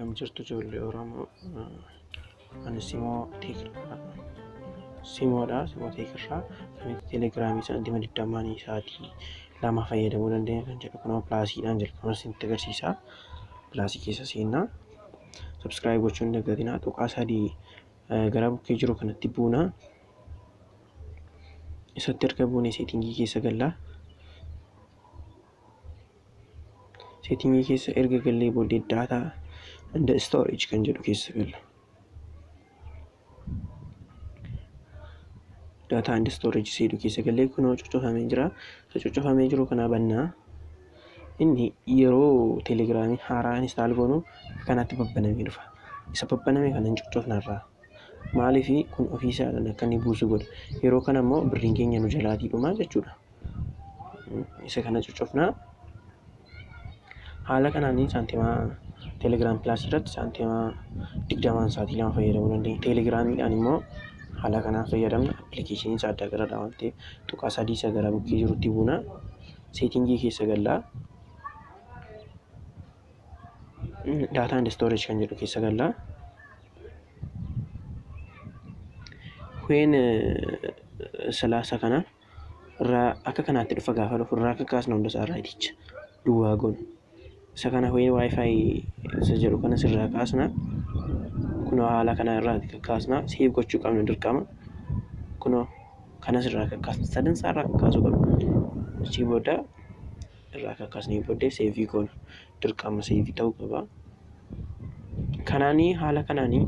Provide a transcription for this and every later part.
Namjirtu ijoollee Oromoo ani Simoodha. Simoo Teekirraa teelegiraamii isaanii madiddamaan isaatii lama fayyadamuu dandeenya kan jedhu kunoo pilaasiidhaan jalqaba isinitti agarsiisa. Pilaasii keessa seenaa subscribe gochuun dagatinaa tuqaa sadii gara bukkee jiru kanatti buunaa isatti erga buunee seetingii keessa gallaa. Seetingii keessa erga gallee booddee daataa and storage kan jedhu keessa galla. Data and storage seedu keessa gallee kunoo cuccufamee jira. Cuccufamee jiru kana bannaa. Inni yeroo teelegiraamii haaraa install goonu kanatti babbanamee dhufa. Isa babbaname kana hin cuccufnarraa. Maaliif kun ofiisaadhaan akka inni buusu godha. Yeroo kana immoo birriin keenya nu jalaatii dhumaa jechuudha. Isa kana cuccufnaa. Haala kanaan saantimaa teelegiraam pilaasii irratti saantimaa 20 sa'aatii lama fayyadamuu dandeenya. Teelegiraamiidhaan immoo haala kanaan fayyadamna. Appilikeeshinii isaa adda garadha waan ta'eef tuqaa sadii isa gara bukkee jirutti buunaa. Seetingii keessa gallaa. Data and storage kan jedhu keessa gallaa. When salaasa kana irraa akka kanaatti dhufa gaafa dhufu irraa akka kaasna hunda isaa irraa iticha duwwaa goonu. Isa kana when wifi isa jedhu kana sirraa kaasna. Kunoo haala kana irraa kaasna. Save gochuu qabna dirqama. Kunoo kana sirraa kaasna. Sadan isaa irraa kaasuu qabna. Achii booda irraa kaasnee booddee save goona. Dirqama save ta'uu qaba. Kanaanii haala kanaanii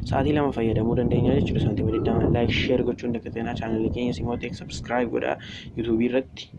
sa'aatii lama fayyadamuu dandeenya jechuudha. Saantima 20 like share gochuun dagatinaa chaanalii keenya Simoo Teek subscribe godhaa YouTube irratti.